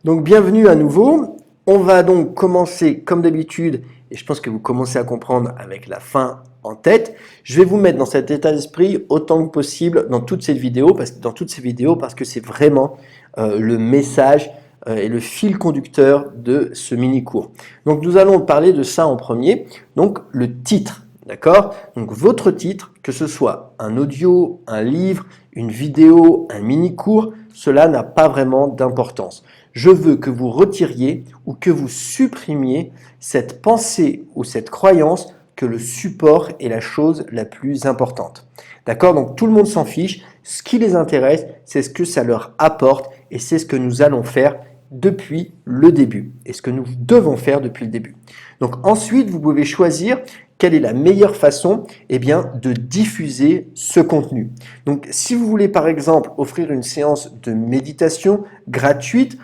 Donc bienvenue à nouveau. On va donc commencer comme d'habitude, et je pense que vous commencez à comprendre avec la fin en tête. Je vais vous mettre dans cet état d'esprit autant que possible dans toutes ces vidéos, parce que c'est vraiment le message et le fil conducteur de ce mini-cours. Donc nous allons parler de ça en premier, donc le titre. D'accord? Donc votre titre, que ce soit un audio, un livre, une vidéo, un mini-cours, cela n'a pas vraiment d'importance. Je veux que vous retiriez ou que vous supprimiez cette pensée ou cette croyance que le support est la chose la plus importante. D'accord? Donc tout le monde s'en fiche. Ce qui les intéresse, c'est ce que ça leur apporte et c'est ce que nous allons faire depuis le début et ce que nous devons faire depuis le début. Donc ensuite, vous pouvez choisir quelle est la meilleure façon de diffuser ce contenu. Donc si vous voulez par exemple offrir une séance de méditation gratuite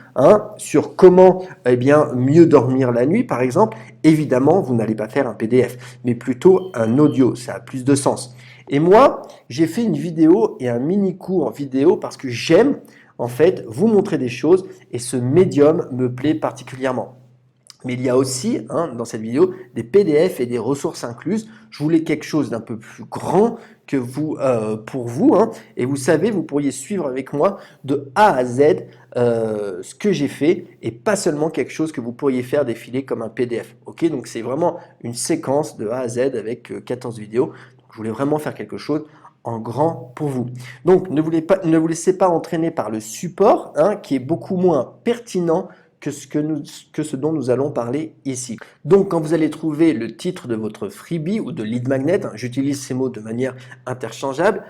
sur comment mieux dormir la nuit par exemple, évidemment vous n'allez pas faire un PDF, mais plutôt un audio, ça a plus de sens. Et moi, j'ai fait une vidéo et un mini cours en vidéo parce que j'aime en fait vous montrer des choses et ce médium me plaît particulièrement. Mais il y a aussi, dans cette vidéo, des PDF et des ressources incluses. Je voulais quelque chose d'un peu plus grand que vous, pour vous. Et vous savez, vous pourriez suivre avec moi de A à Z ce que j'ai fait et pas seulement quelque chose que vous pourriez faire défiler comme un PDF. Ok, donc c'est vraiment une séquence de A à Z avec 14 vidéos. Donc, je voulais vraiment faire quelque chose en grand pour vous. Donc ne vous laissez pas entraîner par le support qui est beaucoup moins pertinent que ce dont nous allons parler ici. Donc quand vous allez trouver le titre de votre freebie ou de lead magnet, j'utilise ces mots de manière interchangeable,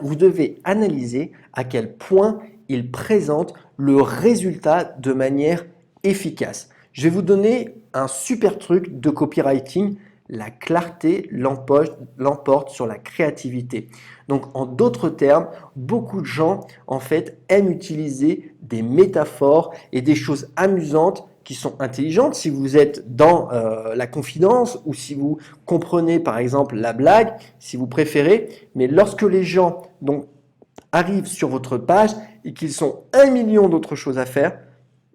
vous devez analyser à quel point il présente le résultat de manière efficace. Je vais vous donner un super truc de copywriting. La clarté l'emporte sur la créativité. Donc en d'autres termes, beaucoup de gens en fait aiment utiliser des métaphores et des choses amusantes qui sont intelligentes si vous êtes dans la confidence ou si vous comprenez par exemple la blague, si vous préférez. Mais lorsque les gens donc arrivent sur votre page et qu'ils ont 1 million d'autres choses à faire,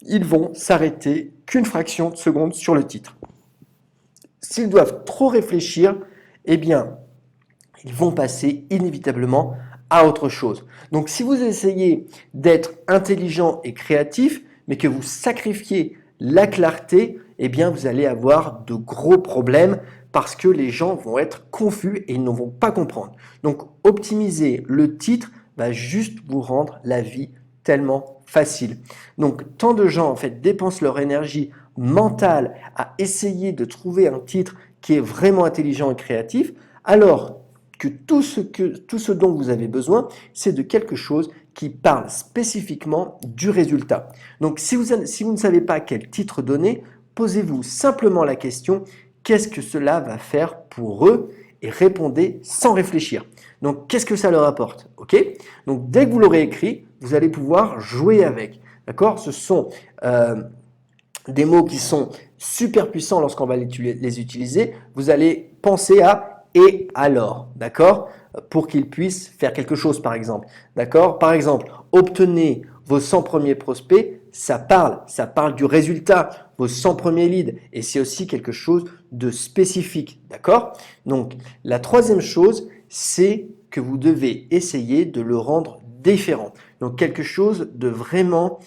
ils vont s'arrêter qu'une fraction de seconde sur le titre. S'ils doivent trop réfléchir, ils vont passer inévitablement à autre chose. Donc si vous essayez d'être intelligent et créatif, mais que vous sacrifiez la clarté, vous allez avoir de gros problèmes parce que les gens vont être confus et ils ne vont pas comprendre. Donc optimiser le titre va juste vous rendre la vie tellement facile. Donc tant de gens en fait dépensent leur énergie mentale à essayer de trouver un titre qui est vraiment intelligent et créatif, alors que tout ce dont vous avez besoin, c'est de quelque chose qui parle spécifiquement du résultat. Donc si vous ne savez pas quel titre donner, posez-vous simplement la question, qu'est-ce que cela va faire pour eux? Et répondez sans réfléchir. Donc qu'est-ce que ça leur apporte? Ok? Donc dès que vous l'aurez écrit, vous allez pouvoir jouer avec. D'accord? Ce sont des mots qui sont super puissants lorsqu'on va les utiliser. Vous allez penser à « et alors », d'accord? Pour qu'ils puissent faire quelque chose, par exemple. D'accord? Par exemple, obtenez vos 100 premiers prospects, ça parle du résultat, vos 100 premiers leads, et c'est aussi quelque chose de spécifique, d'accord? Donc, la troisième chose, c'est que vous devez essayer de le rendre différent. Donc, quelque chose de vraiment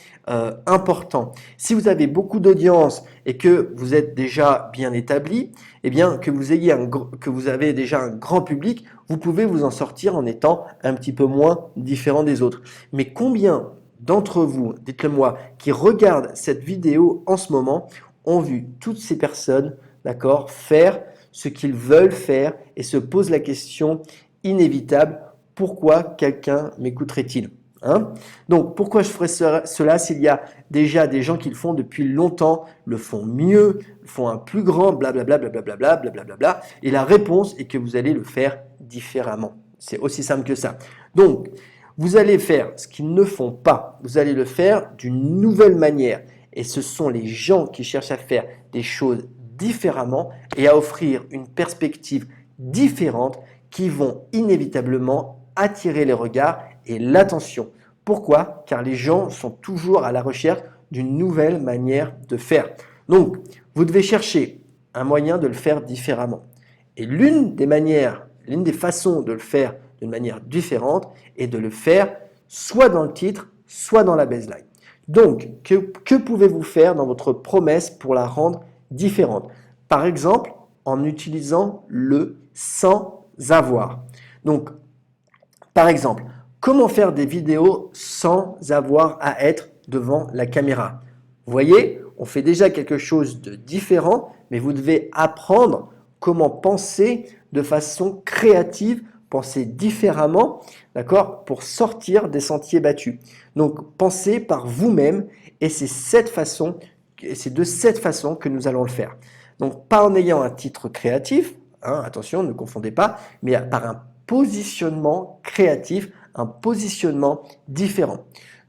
important. Si vous avez beaucoup d'audience et que vous êtes déjà bien établi, que vous avez déjà un grand public, vous pouvez vous en sortir en étant un petit peu moins différent des autres. Mais combien d'entre vous, dites-le moi, qui regardent cette vidéo en ce moment, ont vu toutes ces personnes, d'accord, faire ce qu'ils veulent faire et se posent la question inévitable, pourquoi quelqu'un m'écouterait-il? Donc, pourquoi je ferais cela s'il y a déjà des gens qui le font depuis longtemps, le font mieux, le font un plus grand, blablabla, blablabla, blablabla. Et la réponse est que vous allez le faire différemment. C'est aussi simple que ça. Donc, vous allez faire ce qu'ils ne font pas. Vous allez le faire d'une nouvelle manière. Et ce sont les gens qui cherchent à faire des choses différemment et à offrir une perspective différente qui vont inévitablement attirer les regards et l'attention. Pourquoi? Car les gens sont toujours à la recherche d'une nouvelle manière de faire. Donc, vous devez chercher un moyen de le faire différemment. Et l'une des façons de le faire d'une manière différente est de le faire soit dans le titre, soit dans la baseline. Donc, que pouvez-vous faire dans votre promesse pour la rendre différente? Par exemple, en utilisant le sans avoir. Donc, par exemple, comment faire des vidéos sans avoir à être devant la caméra? Vous voyez, on fait déjà quelque chose de différent, mais vous devez apprendre comment penser de façon créative, penser différemment, d'accord, pour sortir des sentiers battus. Donc, pensez par vous-même et c'est de cette façon que nous allons le faire. Donc, pas en ayant un titre créatif, hein, attention, ne confondez pas, mais par un positionnement créatif, un positionnement différent.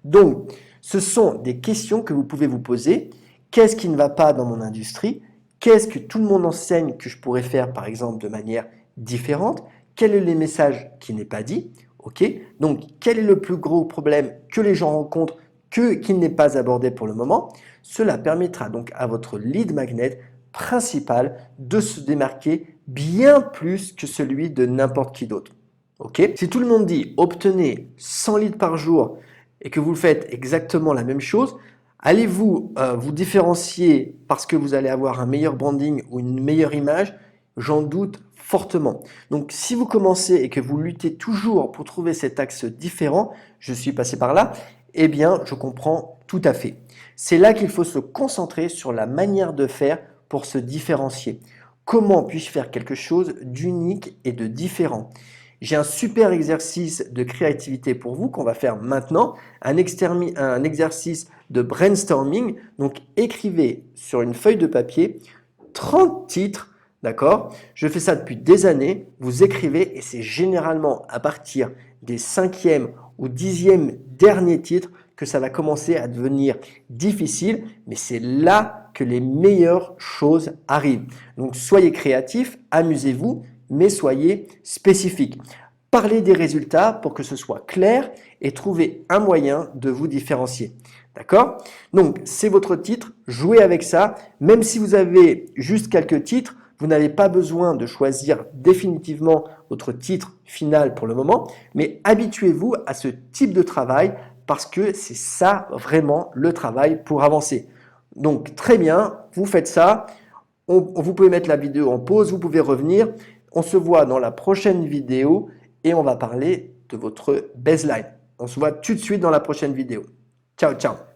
Donc, ce sont des questions que vous pouvez vous poser. Qu'est-ce qui ne va pas dans mon industrie? Qu'est-ce que tout le monde enseigne que je pourrais faire, par exemple, de manière différente? Quel est le message qui n'est pas dit? Ok. Donc, quel est le plus gros problème que les gens rencontrent qui n'est pas abordé pour le moment? Cela permettra donc à votre lead magnet principal de se démarquer bien plus que celui de n'importe qui d'autre. Ok. Si tout le monde dit obtenez 100 leads par jour et que vous faites exactement la même chose, allez-vous vous différencier parce que vous allez avoir un meilleur branding ou une meilleure image? J'en doute fortement. Donc si vous commencez et que vous luttez toujours pour trouver cet axe différent, je suis passé par là, eh bien je comprends tout à fait. C'est là qu'il faut se concentrer sur la manière de faire pour se différencier. Comment puis-je faire quelque chose d'unique et de différent? J'ai un super exercice de créativité pour vous qu'on va faire maintenant, un exercice de brainstorming. Donc écrivez sur une feuille de papier 30 titres, d'accord? Je fais ça depuis des années, vous écrivez et c'est généralement à partir des 5e ou 10e derniers titres que ça va commencer à devenir difficile, mais c'est là que les meilleures choses arrivent. Donc soyez créatifs, amusez-vous, mais soyez spécifiques. Parlez des résultats pour que ce soit clair et trouvez un moyen de vous différencier. D'accord? Donc, c'est votre titre, jouez avec ça. Même si vous avez juste quelques titres, vous n'avez pas besoin de choisir définitivement votre titre final pour le moment, mais habituez-vous à ce type de travail parce que c'est ça vraiment le travail pour avancer. Donc, très bien, vous faites ça. Vous pouvez mettre la vidéo en pause, vous pouvez revenir. On se voit dans la prochaine vidéo et on va parler de votre baseline. On se voit tout de suite dans la prochaine vidéo. Ciao, ciao!